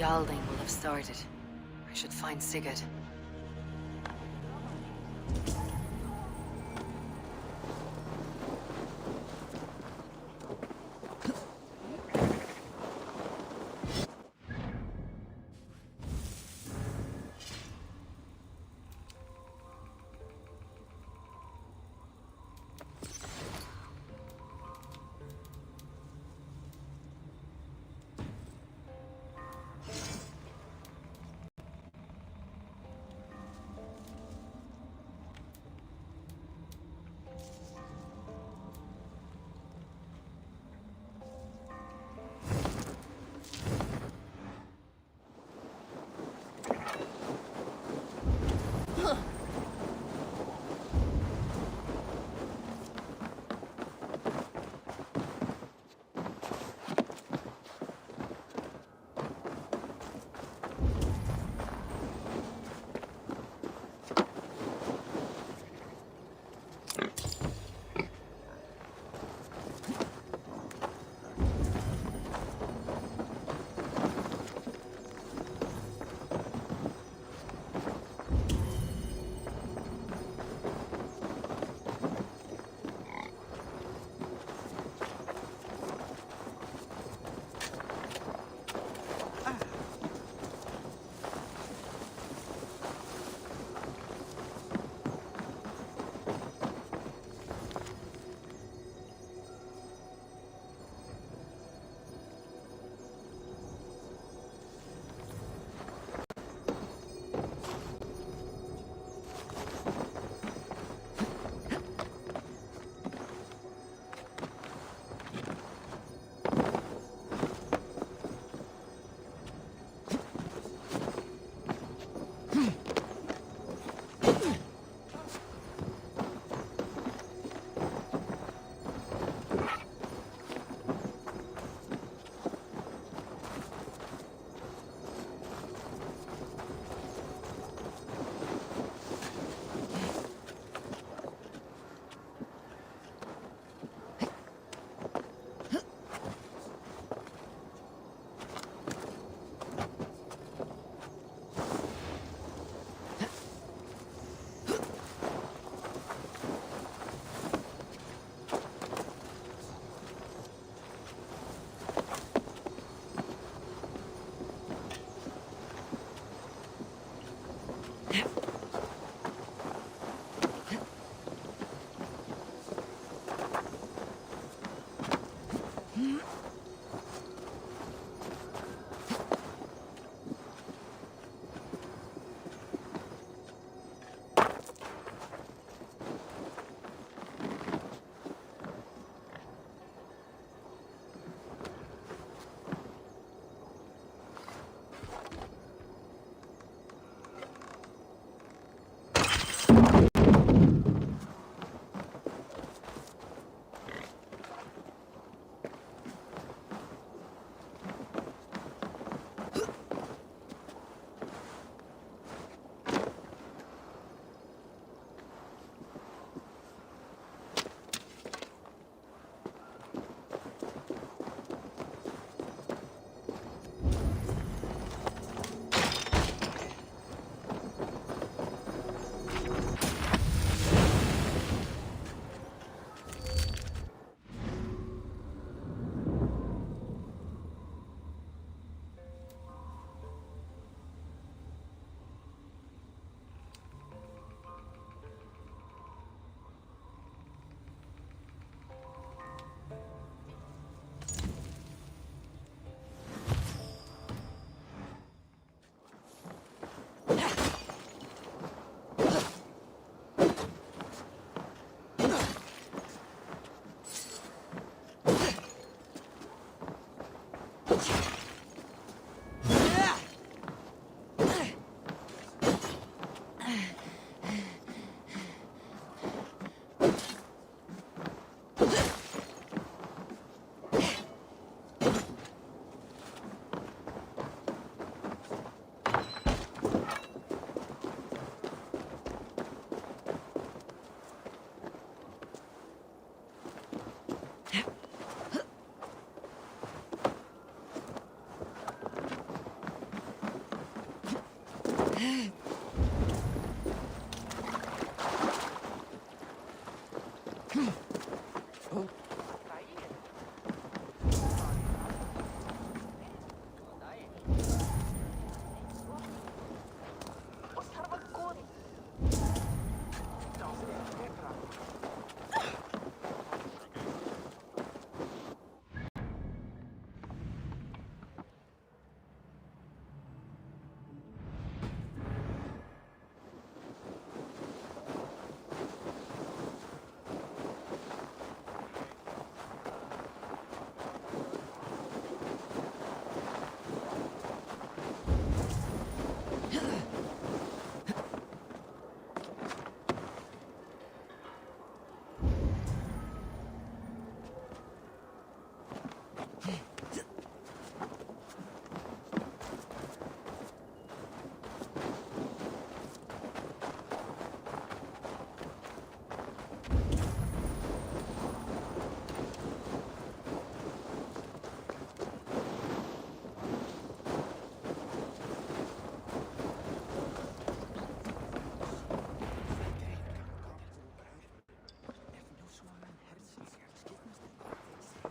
Yalding will have started. I should find Sigurd.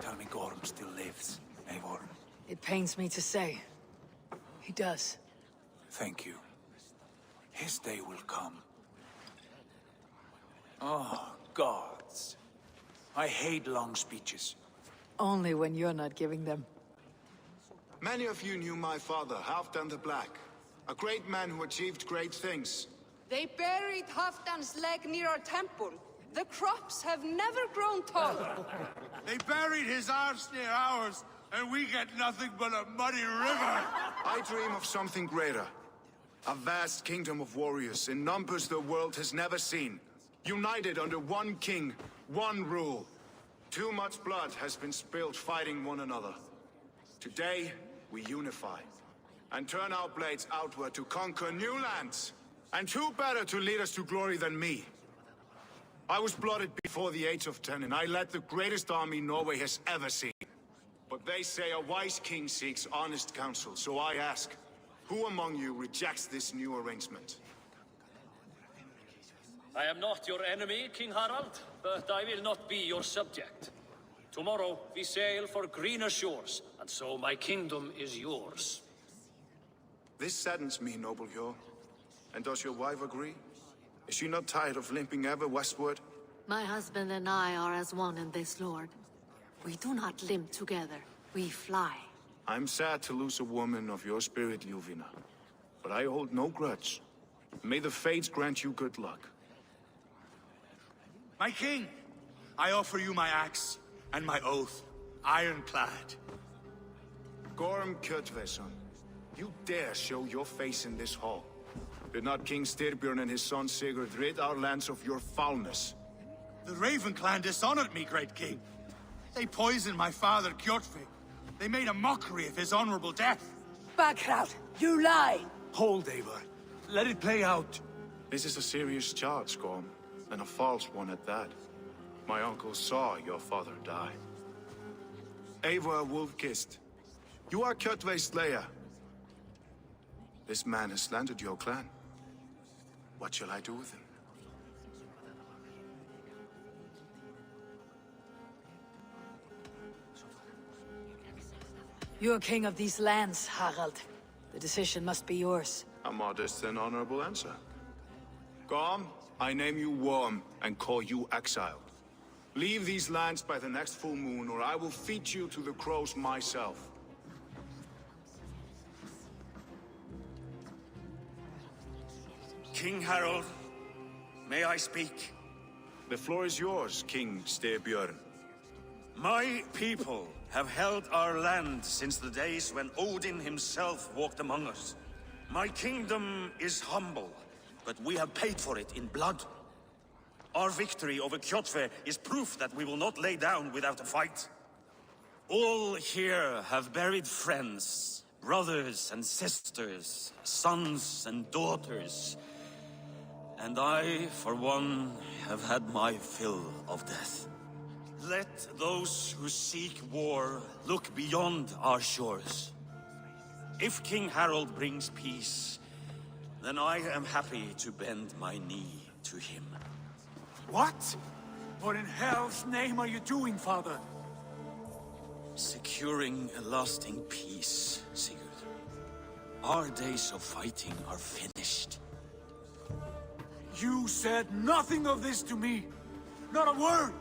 Tell me Gorm still lives, Eivor. It pains me to say. He does. Thank you. His day will come. Oh, gods. I hate long speeches. Only when you're not giving them. Many of you knew my father, Halfdan the Black. A great man who achieved great things. They buried Halfdan's leg near our temple. The crops have never grown tall. They buried his arse near ours, and we get nothing but a muddy river. I dream of something greater. A vast kingdom of warriors in numbers the world has never seen. United under one king, one rule. Too much blood has been spilled fighting one another. Today, we unify. And turn our blades outward to conquer new lands. And who better to lead us to glory than me? I was blooded before the age of 10, and I led the greatest army Norway has ever seen. But they say a wise king seeks honest counsel, so I ask, who among you rejects this new arrangement? I am not your enemy, King Harald, but I will not be your subject. Tomorrow we sail for greener shores, and so my kingdom is yours. This saddens me, noble Hjor. And does your wife agree? Is she not tired of limping ever westward? My husband and I are as one in this, Lord. We do not limp together. We fly. I'm sad to lose a woman of your spirit, Ljuvina. But I hold no grudge. May the fates grant you good luck. My king, I offer you my axe and my oath, ironclad. Gorm Kjotveson, you dare show your face in this hall. Did not King Styrbjörn and his son Sigurd rid our lands of your foulness? The Raven clan dishonored me, great king. They poisoned my father, Kjotve. They made a mockery of his honorable death. Backhout! You lie! Hold, Eivor. Let it play out. This is a serious charge, Gorm, and a false one at that. My uncle saw your father die. Eivor Wolf-Kissed, you are Kjotve's slayer. This man has slandered your clan. What shall I do with him? You're king of these lands, Harald. The decision must be yours. A modest and honorable answer. Gorm, I name you Worm and call you exiled. Leave these lands by the next full moon, or I will feed you to the crows myself. King Harald, may I speak? The floor is yours, King Styrbjörn. My people have held our land since the days when Odin himself walked among us. My kingdom is humble, but we have paid for it in blood. Our victory over Kjotve is proof that we will not lay down without a fight. All here have buried friends, brothers and sisters, sons and daughters. And I, for one, have had my fill of death. Let those who seek war look beyond our shores. If King Harald brings peace, then I am happy to bend my knee to him. What? What in hell's name are you doing, father? Securing a lasting peace, Sigurd. Our days of fighting are finished. You said nothing of this to me. Not a word.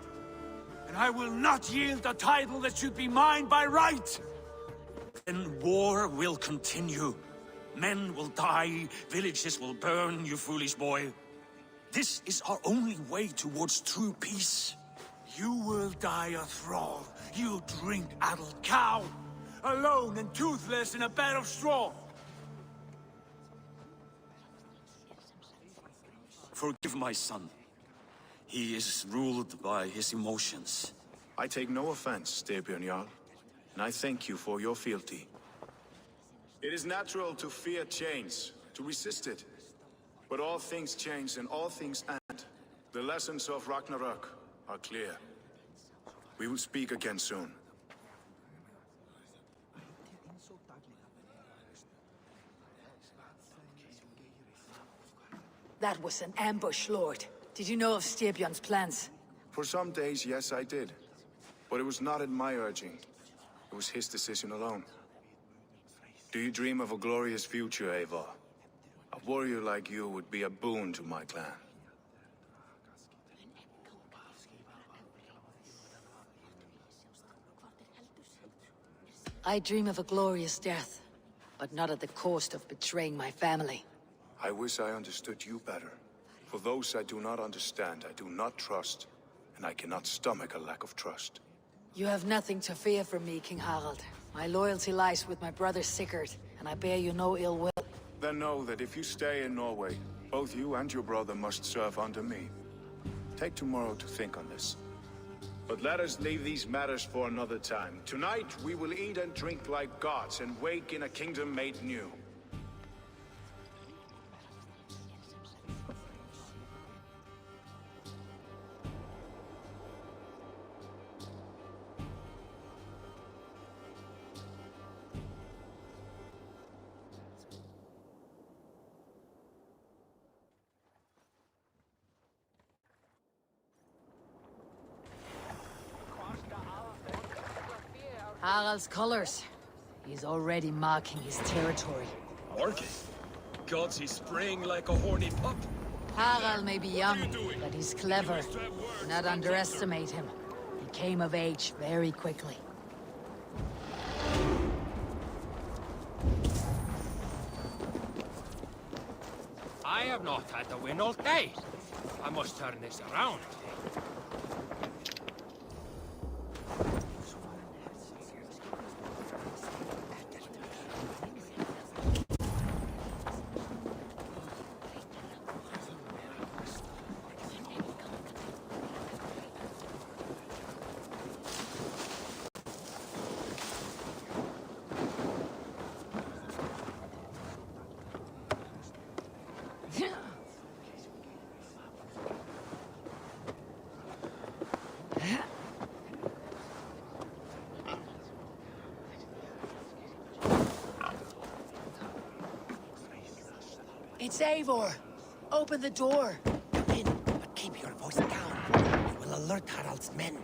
And I will not yield a title that should be mine by right. Then war will continue. Men will die, villages will burn, you foolish boy. This is our only way towards true peace. You will die a thrall. You drink-addled cow. Alone and toothless in a bed of straw. Forgive my son. He is ruled by his emotions. I take no offense, Styrbjörn Jarl, and I thank you for your fealty. It is natural to fear change, to resist it. But all things change and all things end. The lessons of Ragnarok are clear. We will speak again soon. That was an ambush, Lord. Did you know of Styrbjörn's plans? For some days, yes, I did. But it was not at my urging. It was his decision alone. Do you dream of a glorious future, Eivor? A warrior like you would be a boon to my clan. I dream of a glorious death, but not at the cost of betraying my family. I wish I understood you better. For those I do not understand, I do not trust, and I cannot stomach a lack of trust. You have nothing to fear from me, King Harald. My loyalty lies with my brother Sigurd, and I bear you no ill will. Then know that if you stay in Norway, both you and your brother must serve under me. Take tomorrow to think on this. But let us leave these matters for another time. Tonight, we will eat and drink like gods and wake in a kingdom made new. Harald's colors. He's already marking his territory. Marking? Gods, he's spraying like a horny pup. Harald may be young, but he's clever. Do not underestimate him. He came of age very quickly. I have not had to win all day. I must turn this around. It's Eivor! Open the door! Come in, but keep your voice down. You will alert Harald's men.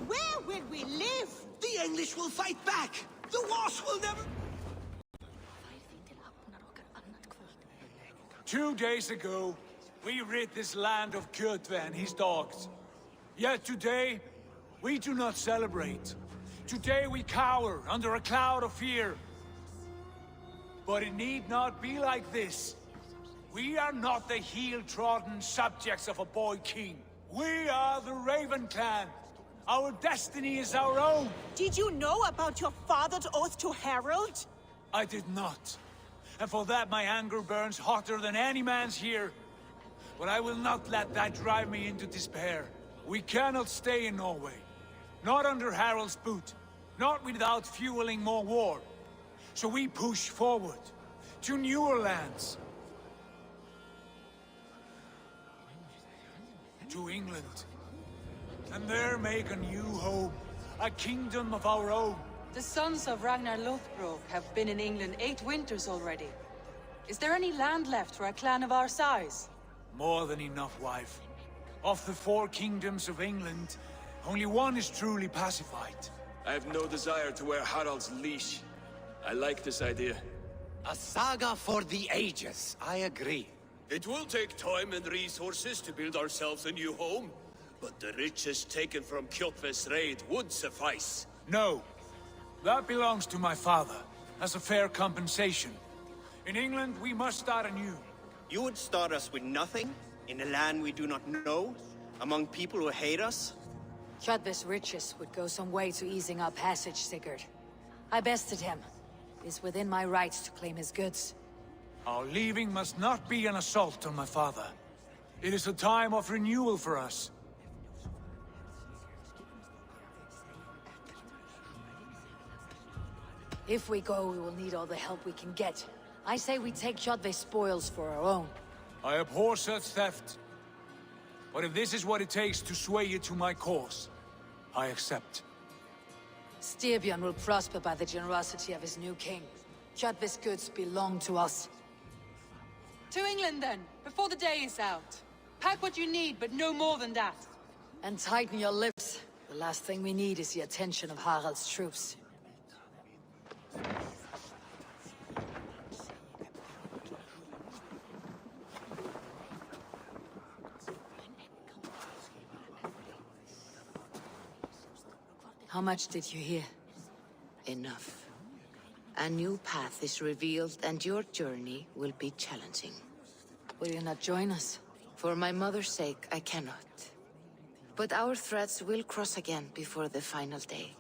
Where will we live? The English will fight back! The Wasp will never... 2 days ago, we rid this land of Kjotve and his dogs. Yet today, we do not celebrate. Today we cower under a cloud of fear. But it need not be like this. We are not the heel-trodden subjects of a boy king. We are the Raven clan. Our destiny is our own. Did you know about your father's oath to Harald? I did not. And for that my anger burns hotter than any man's here. But I will not let that drive me into despair. We cannot stay in Norway. Not under Harald's boot. Not without fueling more war. So we push forward to newer lands. to England. And there make a new home, a kingdom of our own. The sons of Ragnar Lothbrok have been in England 8 winters already. Is there any land left for a clan of our size? More than enough, wife. Of the 4 kingdoms of England, only one is truly pacified. I have no desire to wear Harald's leash. I like this idea. A saga for the ages, I agree. It will take time and resources to build ourselves a new home, but the riches taken from Kjotve's raid would suffice. No. That belongs to my father, as a fair compensation. In England, we must start anew. You would start us with nothing? In a land we do not know? Among people who hate us? Kjotve's riches would go some way to easing our passage, Sigurd. I bested him. It is within my rights to claim his goods. Our leaving must not be an assault on my father. It is a time of renewal for us. If we go, we will need all the help we can get. I say we take Kjotve's spoils for our own. I abhor such theft. But if this is what it takes to sway you to my cause, I accept. Styrbjörn will prosper by the generosity of his new king. Kjotve's goods belong to us. To England then, before the day is out. Pack what you need, but no more than that. And tighten your lips. The last thing we need is the attention of Harald's troops. How much did you hear? Enough. A new path is revealed, and your journey will be challenging. Will you not join us? For my mother's sake, I cannot. But our threads will cross again before the final day.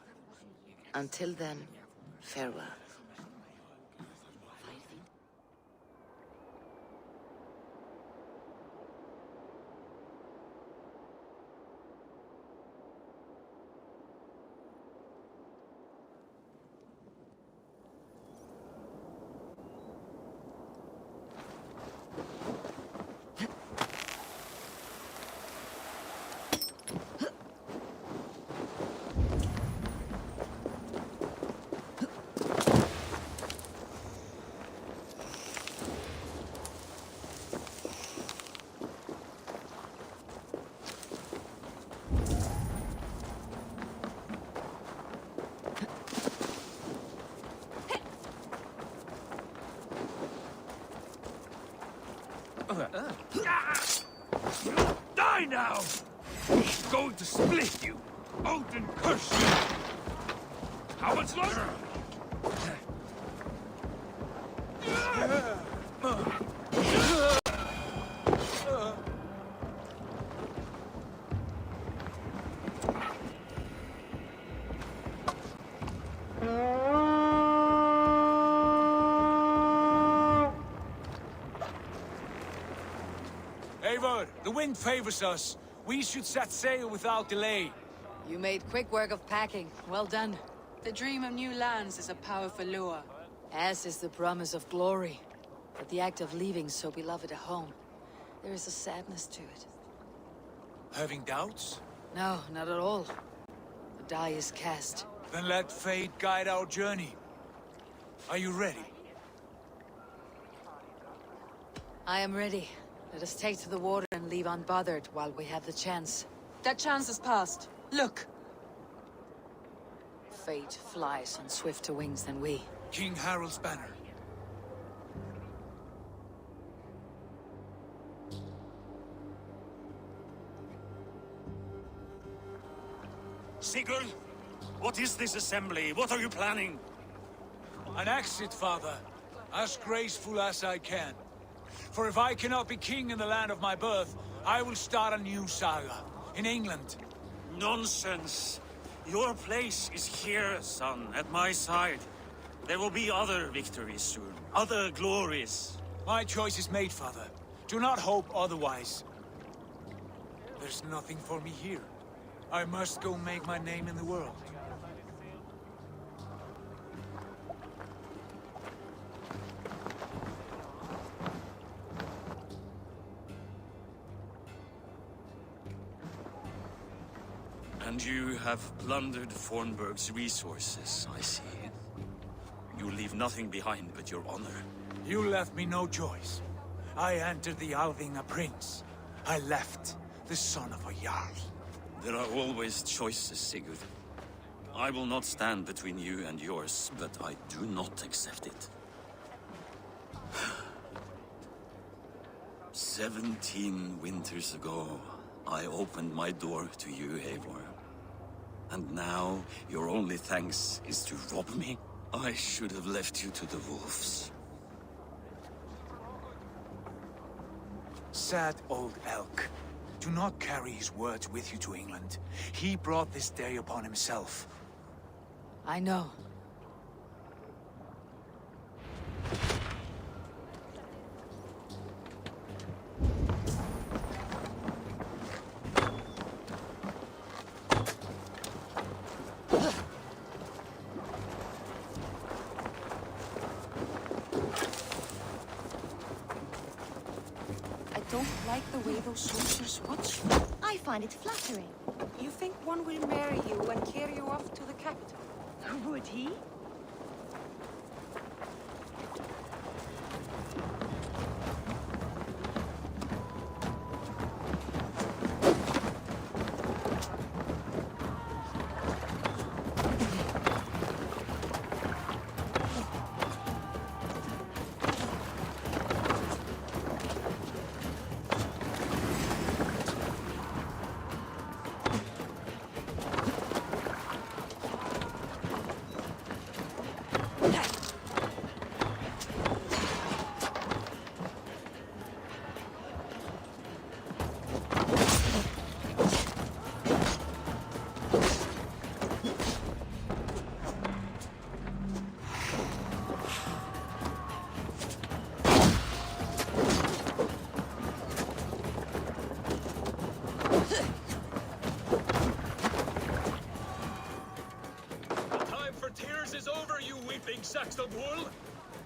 Until then, farewell. Die now! He's going to split you! Odin curse you! How much longer? Eivor, the wind favors us. We should set sail without delay. You made quick work of packing. Well done. The dream of new lands is a powerful lure. As is the promise of glory. But the act of leaving so beloved a home, there is a sadness to it. Having doubts? No, not at all. The die is cast. Then let fate guide our journey. Are you ready? I am ready. Let us take to the water and leave unbothered while we have the chance. That chance has passed. Look! Fate flies on swifter wings than we. King Harald's banner. Sigurd, what is this assembly? What are you planning? An exit, father. As graceful as I can. For if I cannot be king in the land of my birth, I will start a new saga. In England. Nonsense. Your place is here, son, at my side. There will be other victories soon. Other glories. My choice is made, father. Do not hope otherwise. There's nothing for me here. I must go make my name in the world. And you have plundered Fornburg's resources, I see. You leave nothing behind but your honor. You left me no choice. I entered the Alving a prince. I left the son of a Jarl. There are always choices, Sigurd. I will not stand between you and yours, but I do not accept it. 17 winters ago, I opened my door to you, Eivor. And now, your only thanks is to rob me? I should have left you to the wolves. Sad old elk. Do not carry his words with you to England. He brought this day upon himself. I know. I don't like the way those soldiers watch you. I find it flattering. You think one will marry you and carry you off to the capital? Would he? Sacks of wool?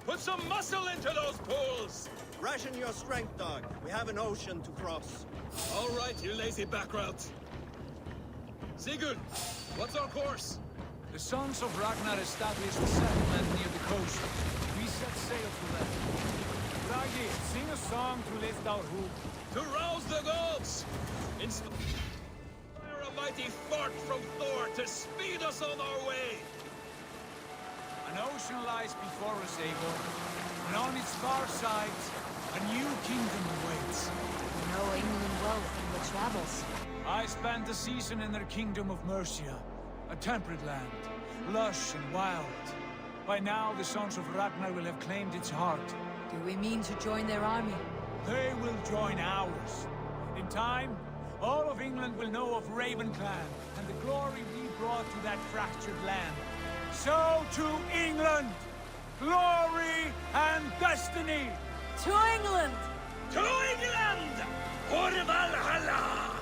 Put some muscle into those pulls! Ration your strength, dog. We have an ocean to cross. All right, you lazy backroutes. Sigurd, what's our course? The sons of Ragnar established a settlement near the coast. We set sail for them. Raggi, sing a song to lift our hoop. To rouse the gods! Inspire a mighty fart from Thor to speed us on our way! An ocean lies before us, Eivor, and on its far side, a new kingdom awaits. You know England well from the travels. I spent a season in their kingdom of Mercia, a temperate land, lush and wild. By now, the sons of Ragnar will have claimed its heart. Do we mean to join their army? They will join ours. In time, all of England will know of Ravenclan and the glory we brought to that fractured land. So to England! Glory and destiny! To England! To England! For Valhalla!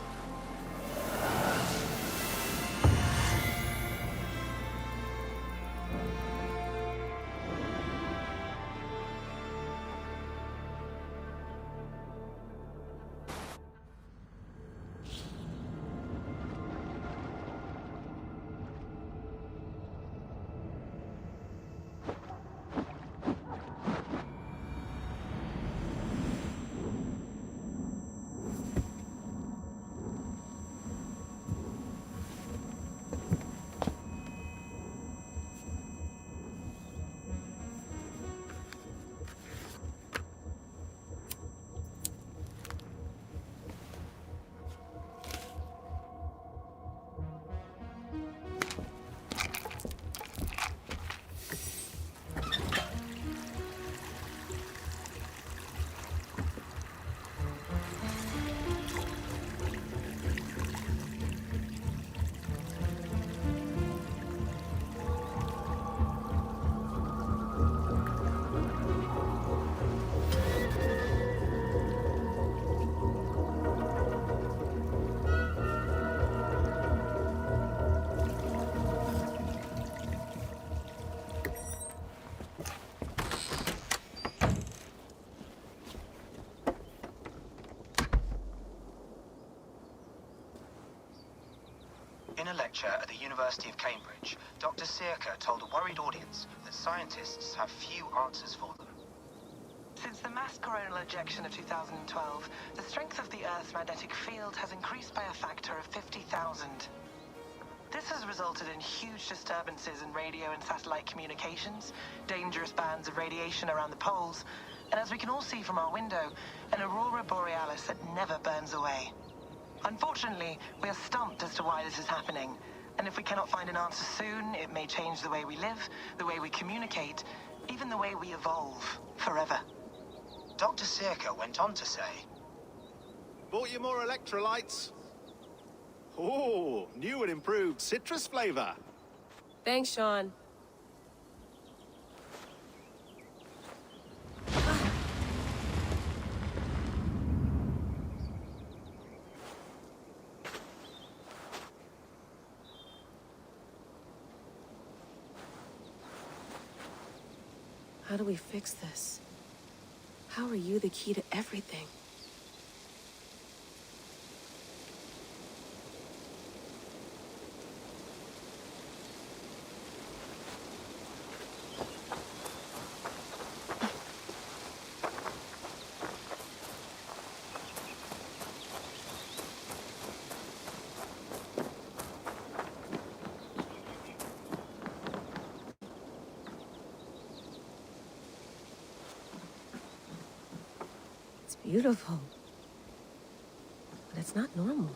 In a lecture at the University of Cambridge, Dr. Circa told a worried audience that scientists have few answers for them. Since the mass coronal ejection of 2012, the strength of the Earth's magnetic field has increased by a factor of 50,000. This has resulted in huge disturbances in radio and satellite communications, dangerous bands of radiation around the poles, and as we can all see from our window, an aurora borealis that never burns away. Unfortunately, we are stumped as to why this is happening, and if we cannot find an answer soon, it may change the way we live, the way we communicate, even the way we evolve, forever. Dr. Circa went on to say, Bought you more electrolytes? Oh, new and improved citrus flavor. Thanks, Sean. How do we fix this? How are you the key to everything? Beautiful. But it's not normal.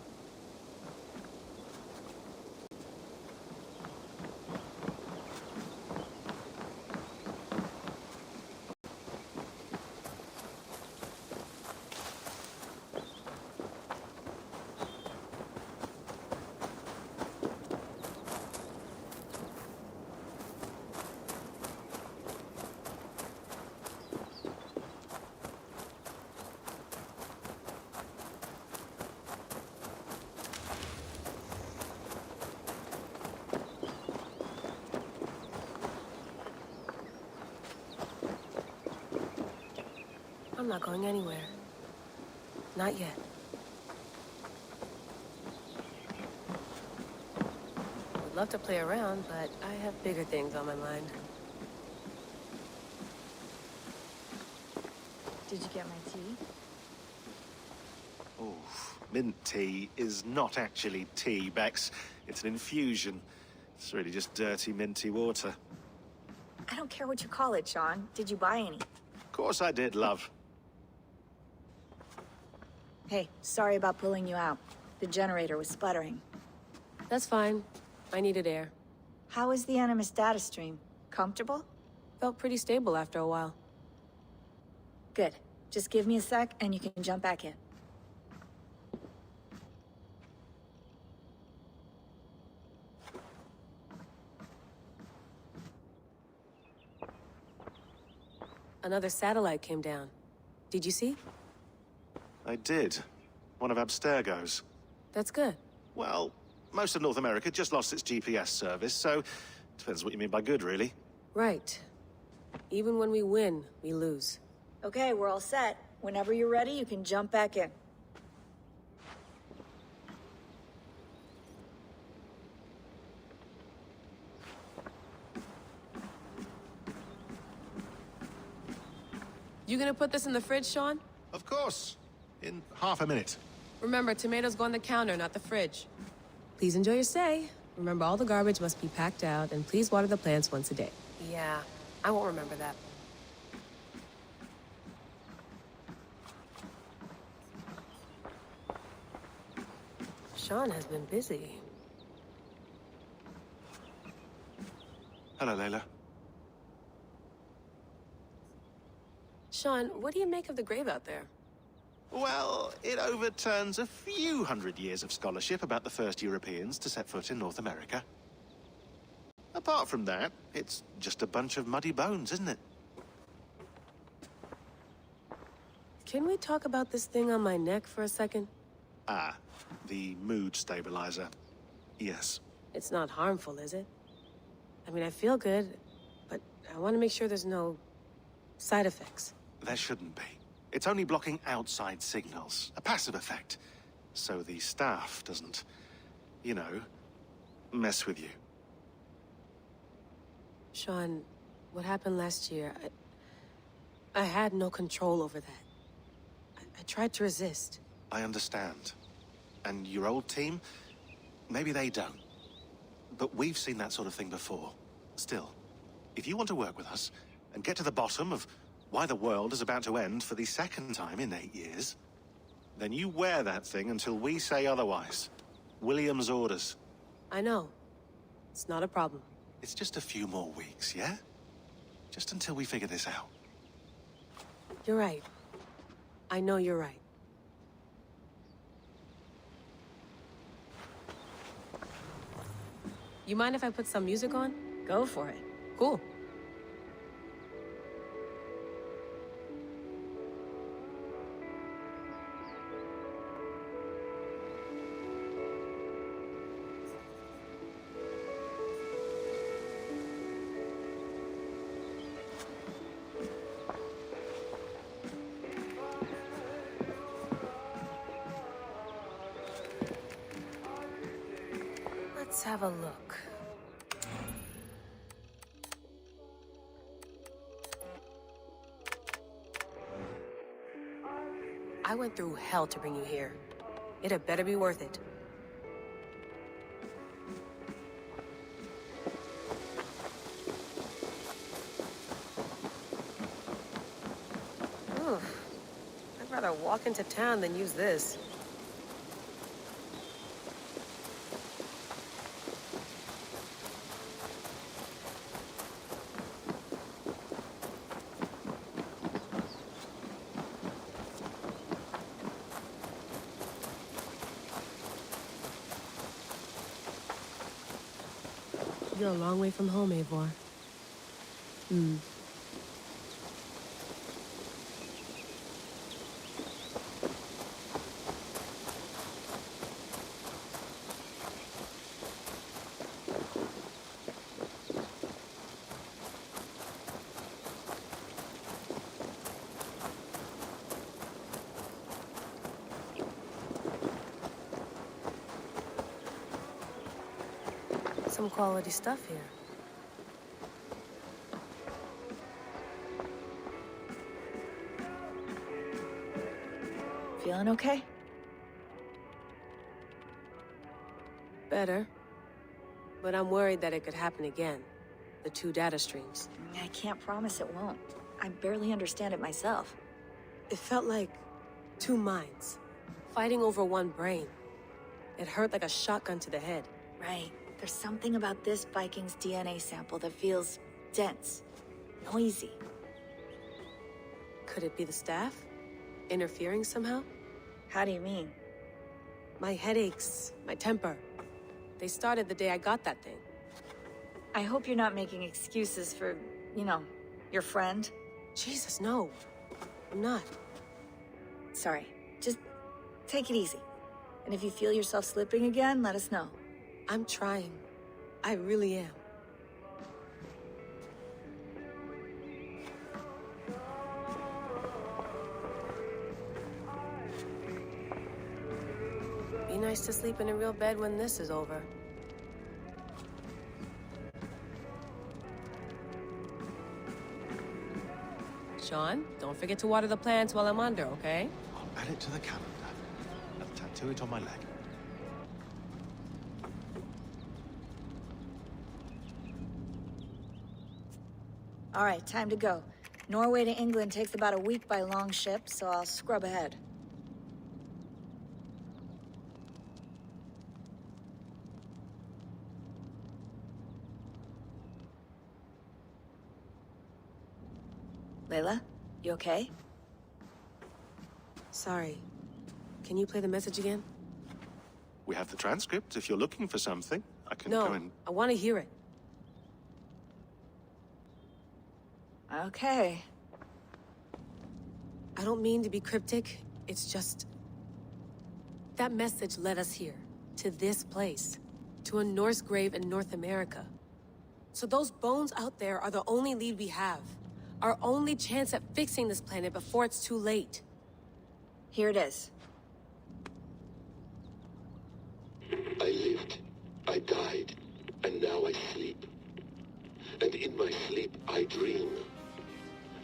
I'm not going anywhere. Not yet. Would love to play around, but I have bigger things on my mind. Did you get my tea? Oh, mint tea is not actually tea, Bex. It's an infusion. It's really just dirty, minty water. I don't care what you call it, Sean. Did you buy any? Of course I did, love. Hey, sorry about pulling you out. The generator was sputtering. That's fine. I needed air. How is the Animus data stream? Comfortable? Felt pretty stable after a while. Good. Just give me a sec and you can jump back in. Another satellite came down. Did you see? I did. One of Abstergo's. That's good. Well, most of North America just lost its GPS service, so depends what you mean by good, really. Right. Even when we win, we lose. Okay, we're all set. Whenever you're ready, you can jump back in. You gonna put this in the fridge, Sean? Of course. In half a minute. Remember, tomatoes go on the counter, not the fridge. Please enjoy your stay. Remember, all the garbage must be packed out, and please water the plants once a day. Yeah, I won't remember that. Sean has been busy. Hello, Layla. Sean, what do you make of the grave out there? Well, it overturns a few hundred years of scholarship about the first Europeans to set foot in North America. Apart from that, it's just a bunch of muddy bones, isn't it? Can we talk about this thing on my neck for a second? Ah, the mood stabilizer. Yes. It's not harmful, is it? I mean, I feel good, but I want to make sure there's no side effects. There shouldn't be. It's only blocking outside signals, a passive effect. So the staff doesn't, you know, mess with you. Sean, what happened last year, I had no control over that. I tried to resist. I understand. And your old team, maybe they don't. But we've seen that sort of thing before. Still, if you want to work with us, and get to the bottom of why the world is about to end for the second time in 8 years, then you wear that thing until we say otherwise. William's orders. I know. It's not a problem. It's just a few more weeks, yeah? Just until we figure this out. You're right. I know you're right. You mind if I put some music on? Go for it. Cool. Let's have a look. I went through hell to bring you here. It had better be worth it. Oof. I'd rather walk into town than use this. You're a long way from home, Eivor. Some quality stuff here. Feeling okay? Better. But I'm worried that it could happen again. The two data streams. I can't promise it won't. I barely understand it myself. It felt like two minds, fighting over one brain. It hurt like a shotgun to the head. Right. There's something about this Viking's DNA sample that feels dense, noisy. Could it be the staff? Interfering somehow? How do you mean? My headaches, my temper. They started the day I got that thing. I hope you're not making excuses for, your friend. Jesus, no. I'm not. Sorry. Just take it easy. And if you feel yourself slipping again, let us know. I'm trying. I really am. Be nice to sleep in a real bed when this is over. Sean, don't forget to water the plants while I'm under, okay? I'll add it to the calendar and tattoo it on my leg. All right, time to go. Norway to England takes about a week by long ship, so I'll scrub ahead. Layla, you okay? Sorry. Can you play the message again? We have the transcript. If you're looking for something, I can No, go and... I want to hear it. Okay. I don't mean to be cryptic. It's just... that message led us here. To this place. To a Norse grave in North America. So those bones out there are the only lead we have. Our only chance at fixing this planet before it's too late. Here it is. I lived. I died. And now I sleep. And in my sleep I dream.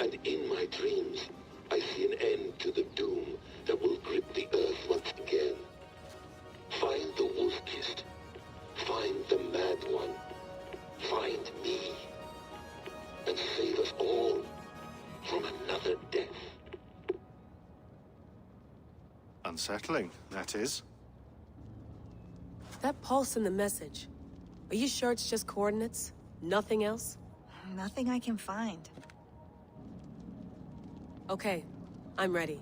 And in my dreams I see an end to the doom that will grip the earth once again. Find the wolf-kissed. Find the mad one. Find me. And save us all from another death. Unsettling, that is. That pulse in the message. Are you sure it's just coordinates? Nothing else? Nothing I can find. Okay, I'm ready.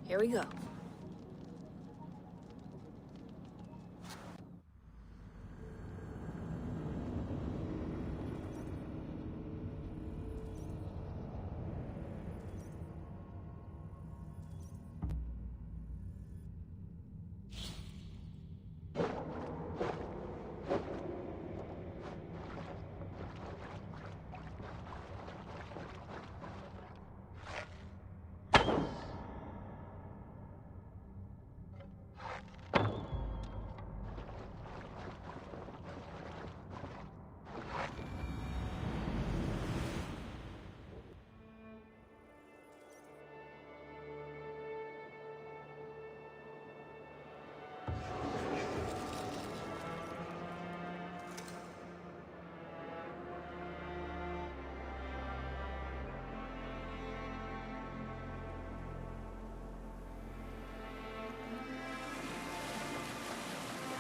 Here we go.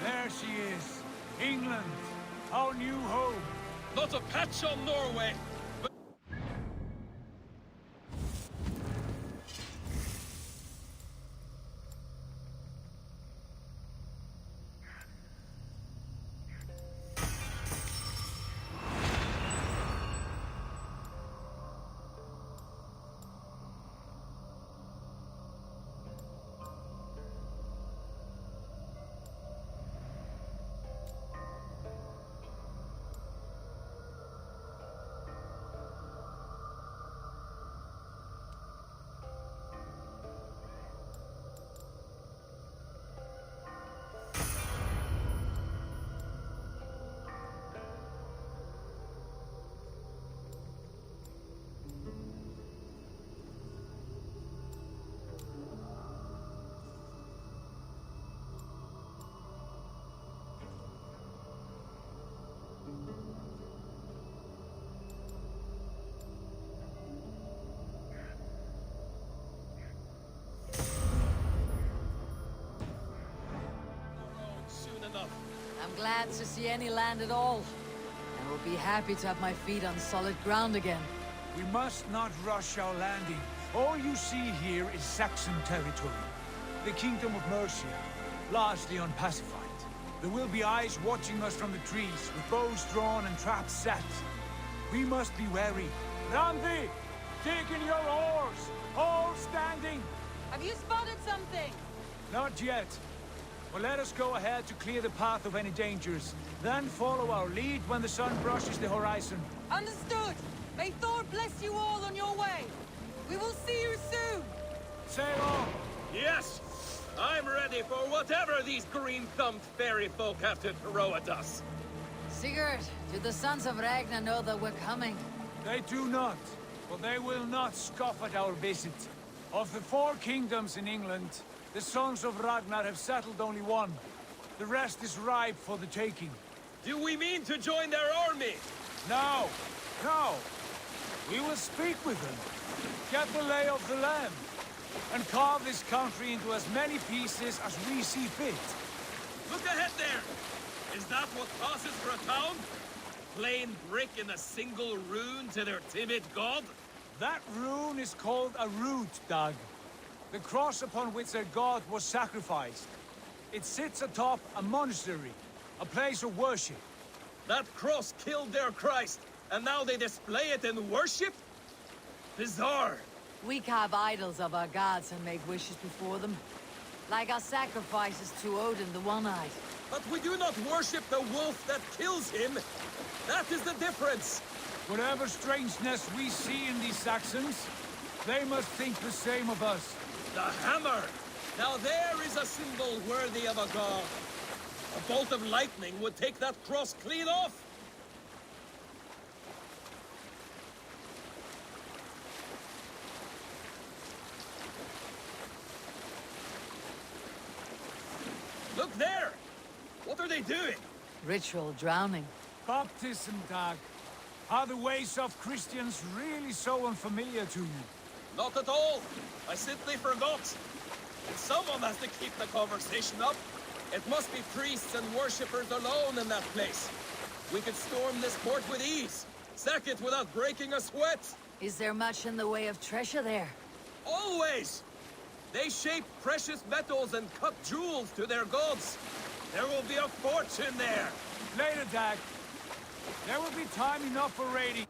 There she is. England, our new home. Not a patch on Norway. I'm glad to see any land at all. I will be happy to have my feet on solid ground again. We must not rush our landing. All you see here is Saxon territory. The Kingdom of Mercia, largely unpacified. There will be eyes watching us from the trees, with bows drawn and traps set. We must be wary. Randi! Dig in your oars! All standing! Have you spotted something? Not yet. But let us go ahead to clear the path of any dangers. Then follow our lead when the sun brushes the horizon. Understood! May Thor bless you all on your way! We will see you soon! Sail on! Yes! I'm ready for whatever these green-thumbed fairy folk have to throw at us. Sigurd, do the sons of Ragnar know that we're coming? They do not, but they will not scoff at our visit. Of the 4 kingdoms in England, the sons of Ragnar have settled only one. The rest is ripe for the taking. Do we mean to join their army? No, no. We will speak with them, get the lay of the land, and carve this country into as many pieces as we see fit. Look ahead there! Is that what passes for a town? Plain brick in a single rune to their timid god? That rune is called a root, Dag. The cross upon which their god was sacrificed. It sits atop a monastery, a place of worship. That cross killed their Christ, and now they display it in worship? Bizarre. We carve idols of our gods and make wishes before them. Like our sacrifices to Odin the One-Eyed. But we do not worship the wolf that kills him. That is the difference. Whatever strangeness we see in these Saxons, they must think the same of us. The hammer! Now there is a symbol worthy of a god. A bolt of lightning would take that cross clean off! Look there! What are they doing? Ritual drowning. Baptism, Dag. Are the ways of Christians really so unfamiliar to you? Not at all. I simply forgot. And someone has to keep the conversation up. It must be priests and worshippers alone in that place. We could storm this port with ease. Sack it without breaking a sweat. Is there much in the way of treasure there? Always! They shape precious metals and cut jewels to their gods. There will be a fortune there. Later, Dag. There will be time enough for raiding.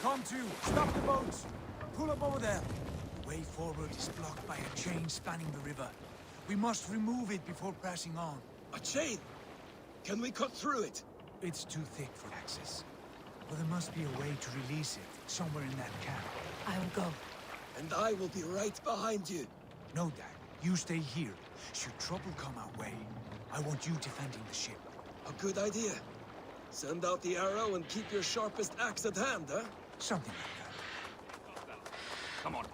Come to! Stop the boats! Pull up over there! The way forward is blocked by a chain spanning the river. We must remove it before passing on. A chain? Can we cut through it? It's too thick for access. But there must be a way to release it, somewhere in that camp. I will go. And I will be right behind you. No, Dad. You stay here. Should trouble come our way, I want you defending the ship. A good idea. Send out the arrow and keep your sharpest axe at hand, huh? Something like that. Come on.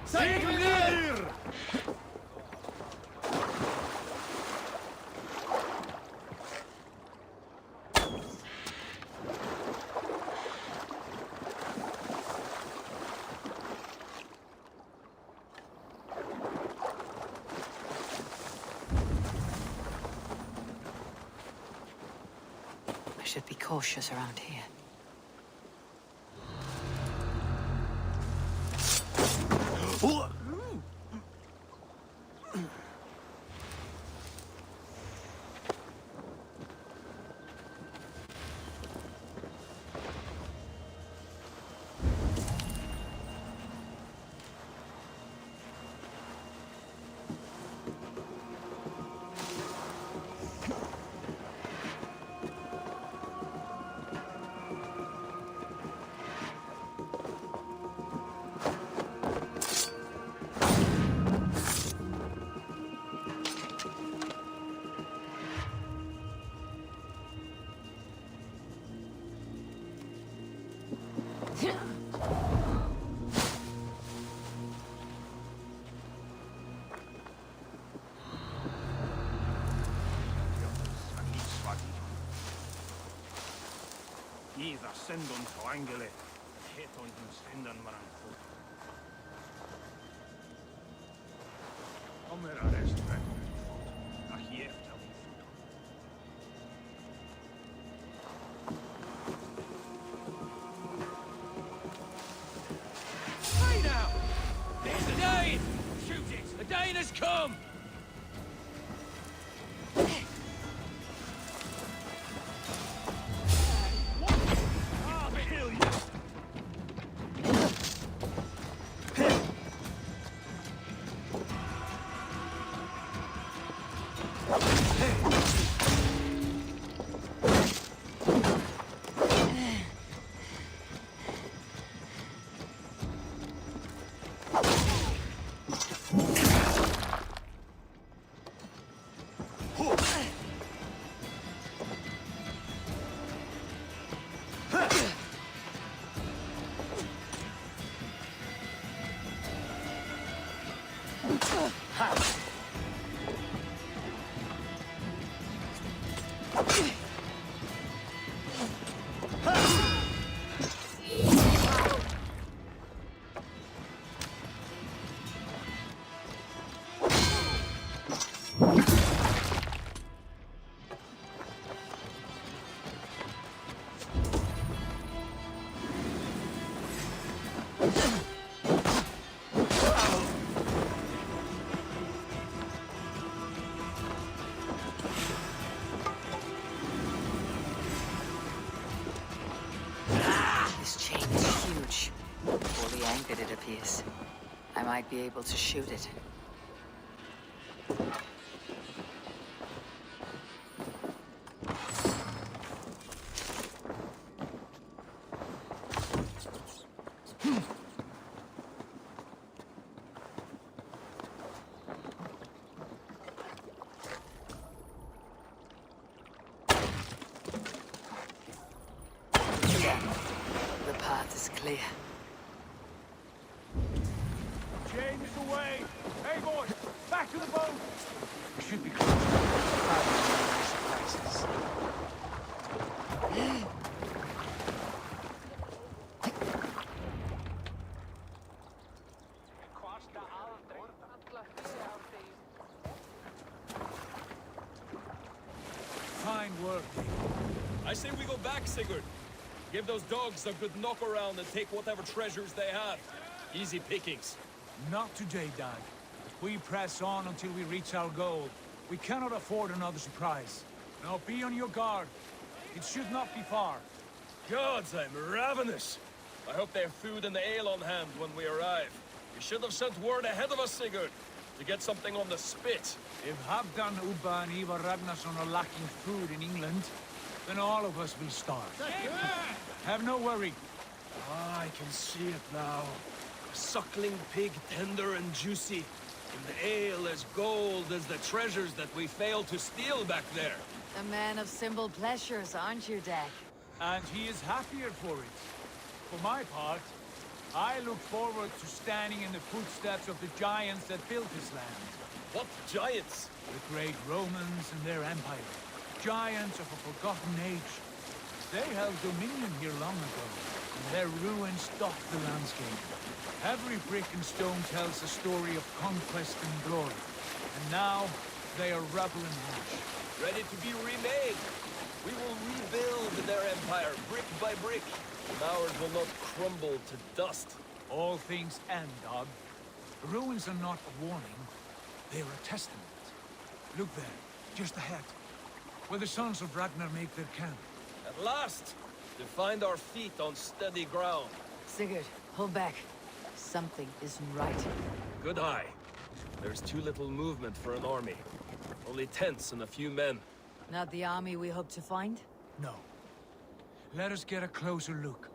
Siglir! I should be cautious around here. Either send on to Angele, hit on him send on Maranko. Kommer arrest rätt. Ahief Hey now! There's the Dane! Shoot it! The Dane has come! This chain is huge. Fully anchored, it appears. I might be able to shoot it. The path is clear. James away! Hey boys, back to the boat! We should be close. Surprises. Fine work. I say we go back, Sigurd. Give those dogs a good knock around and take whatever treasures they have. Easy pickings. Not today, Dag. We press on until we reach our goal. We cannot afford another surprise. Now be on your guard. It should not be far. Gods, I'm ravenous. I hope they have food and ale on hand when we arrive. We should have sent word ahead of us, Sigurd, to get something on the spit. If Halfdan, Ubba and Ivar Ragnarsson are lacking food in England, then all of us will starve. Have no worry. Ah, I can see it now. A suckling pig, tender and juicy. And the ale as gold as the treasures that we failed to steal back there. A man of simple pleasures, aren't you, Dag? And he is happier for it. For my part, I look forward to standing in the footsteps of the giants that built this land. What giants? The great Romans and their empire. Giants of a forgotten age. They held dominion here long ago, and their ruins dot the landscape. Every brick and stone tells a story of conquest and glory. And now, they are rubble and ash. Ready to be remade. We will rebuild their empire, brick by brick. And ours will not crumble to dust. All things end, Dog. The ruins are not a warning. They are a testament. Look there, just ahead. Where the sons of Ragnar make their camp. At last! To find our feet on steady ground. Sigurd, hold back. Something isn't right. Good eye. There's too little movement for an army. Only tents and a few men. Not the army we hope to find? No. Let us get a closer look.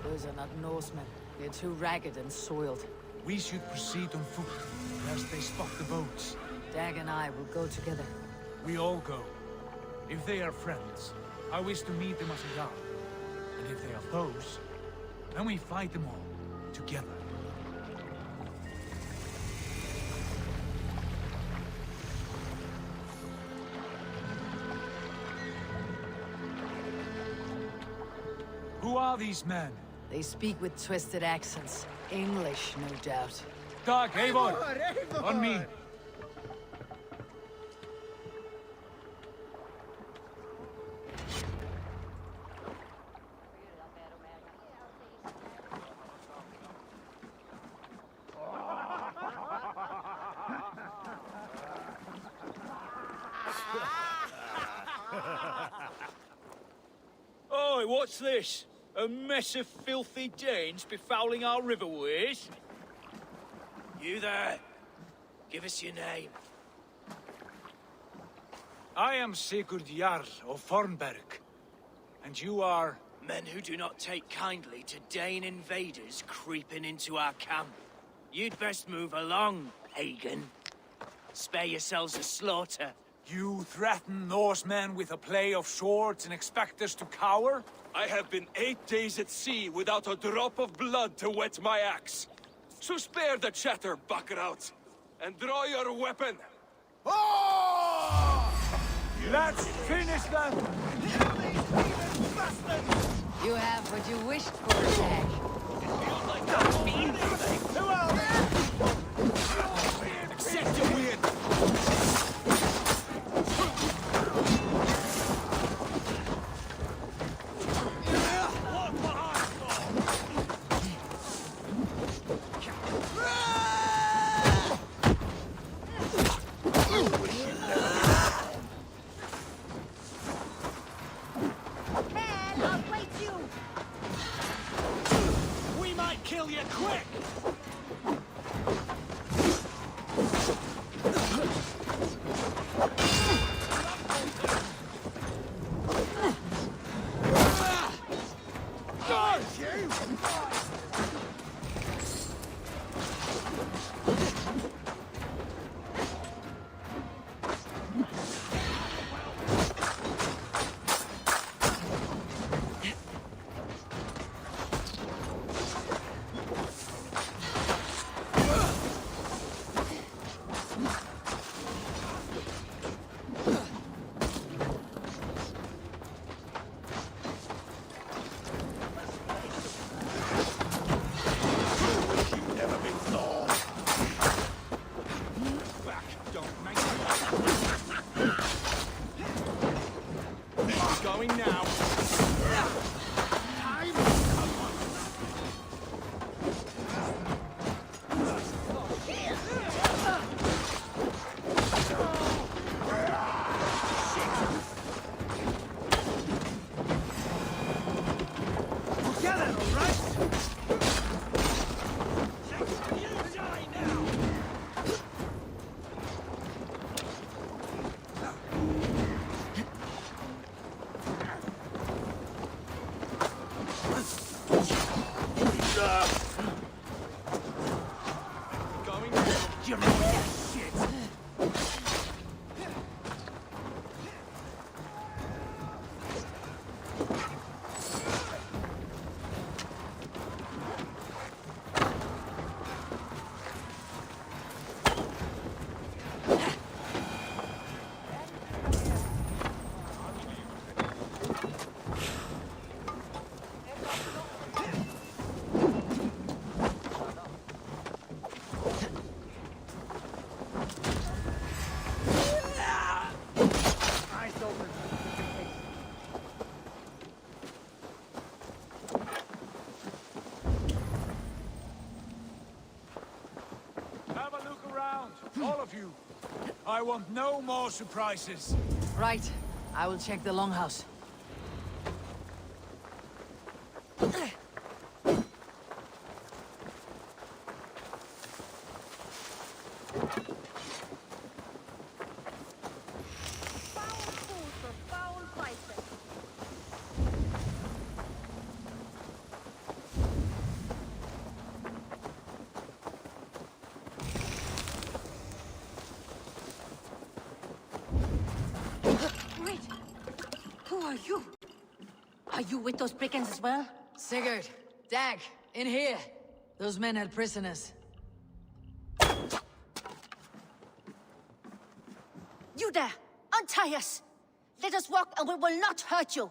Those are not Norsemen. They're too ragged and soiled. We should proceed on foot, lest they spot the boats. Dag and I will go together. We all go. If they are friends, I wish to meet them as a guard. And if they are foes, then we fight them all, together. Who are these men? They speak with twisted accents. English, no doubt. Dag, Eivor! On me! Oi, what's this? A mess of filthy Danes befouling our riverways? You there. Give us your name. I am Sigurd Jarl of Fornberg. And you are... Men who do not take kindly to Dane invaders creeping into our camp. You'd best move along, pagan. Spare yourselves a slaughter. You threaten Norsemen with a play of swords and expect us to cower? I have been 8 days at sea without a drop of blood to wet my axe. So spare the chatter, Baccarat, and draw your weapon. Let's finish them! You have what you wished for, Dag. Accept your win! We might kill you quick! Going now. All of you. I want no more surprises. Right. I will check the longhouse. Wait! Who are you? Are you with those brigands as well? Sigurd, Dag, in here. Those men had prisoners. You there! Untie us! Let us walk and we will not hurt you!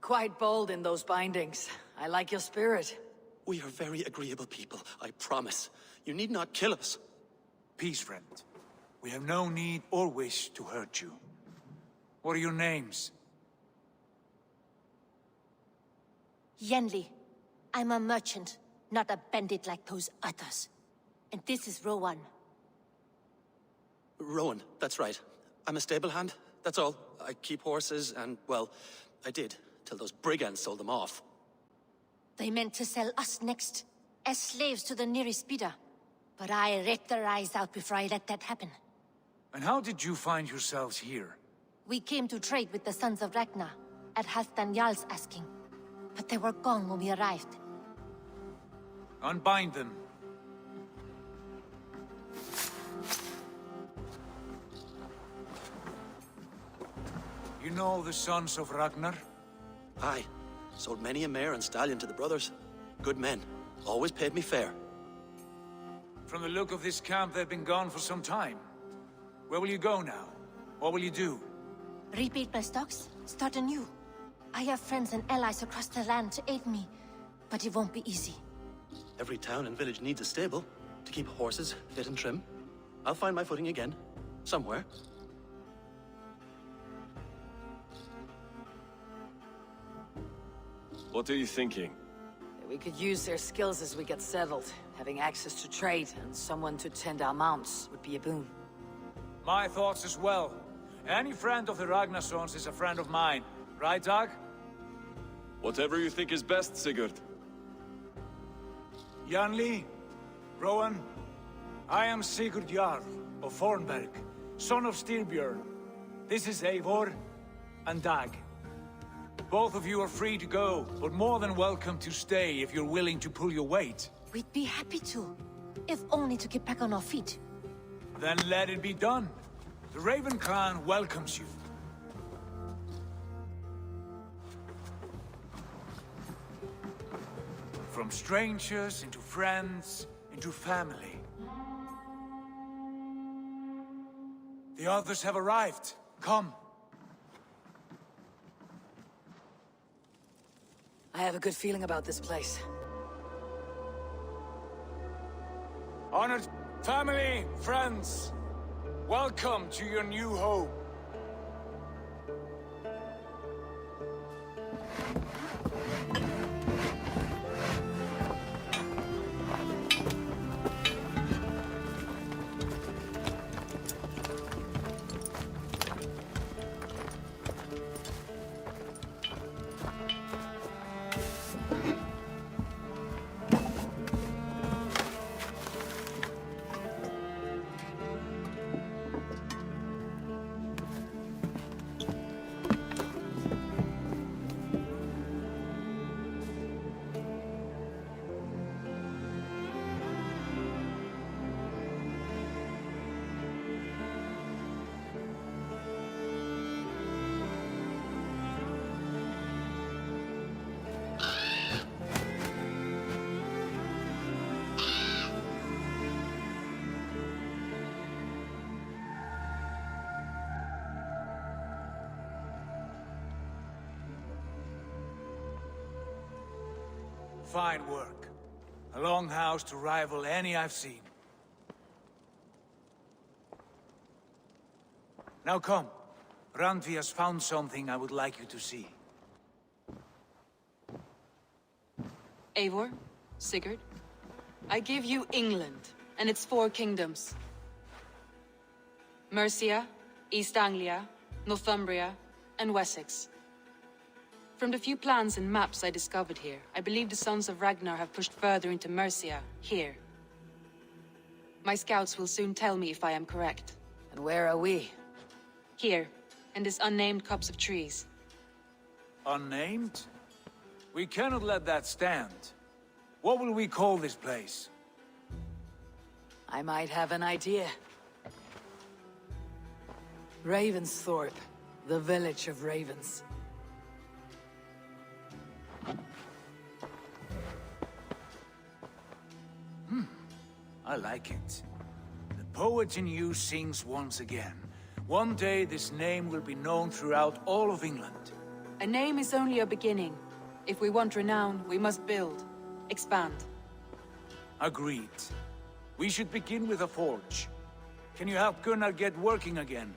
Quite bold in those bindings. I like your spirit. We are very agreeable people, I promise. You need not kill us. Peace, friend. We have no need or wish to hurt you. What are your names? Yenli. I'm a merchant, not a bandit like those others. And this is Rowan. Rowan, that's right. I'm a stable hand, that's all. I keep horses and, well, I did, till those brigands sold them off. They meant to sell us next, as slaves to the nearest bidder. But I ripped their eyes out before I let that happen. And how did you find yourselves here? We came to trade with the Sons of Ragnar, at Halfdan Jarl's asking. But they were gone when we arrived. Unbind them. You know the sons of Ragnar? Aye. Sold many a mare and stallion to the brothers. Good men. Always paid me fair. From the look of this camp, they've been gone for some time. Where will you go now? What will you do? Rebuild my stocks, start anew. I have friends and allies across the land to aid me, but it won't be easy. Every town and village needs a stable to keep horses fit and trim. I'll find my footing again. Somewhere. What are you thinking? We could use their skills as we get settled. Having access to trade and someone to tend our mounts would be a boon. My thoughts as well. Any friend of the Ragnarsons is a friend of mine. Right, Dag? Whatever you think is best, Sigurd. Janli, Rowan, I am Sigurd Jarl of Fornberg, son of Styrbjörn. This is Eivor and Dag. Both of you are free to go, but more than welcome to stay if you're willing to pull your weight. We'd be happy to, if only to get back on our feet. Then let it be done. The Raven clan welcomes you. From strangers into friends, into family. The others have arrived. Come. I have a good feeling about this place. Honored family, friends, welcome to your new home. Fine work. A longhouse to rival any I've seen. Now come. Randvi has found something I would like you to see. Eivor, Sigurd, I give you England and its 4 kingdoms. Mercia, East Anglia, Northumbria, and Wessex. From the few plans and maps I discovered here, I believe the Sons of Ragnar have pushed further into Mercia, here. My scouts will soon tell me if I am correct. And where are we? Here, in this unnamed copse of trees. Unnamed? We cannot let that stand. What will we call this place? I might have an idea. Ravensthorpe, the village of ravens. I like it. The poet in you sings once again. One day this name will be known throughout all of England. A name is only a beginning. If we want renown, we must build, expand. Agreed. We should begin with a forge. Can you help Gunnar get working again?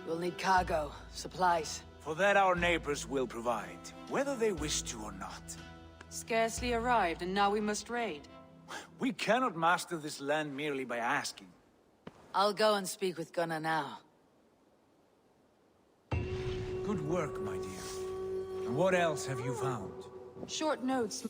We'll need cargo, supplies. For that our neighbors will provide, whether they wish to or not. Scarcely arrived, and now we must raid. We cannot master this land merely by asking. I'll go and speak with Gunnar now. Good work, my dear. And what else have you found? Short notes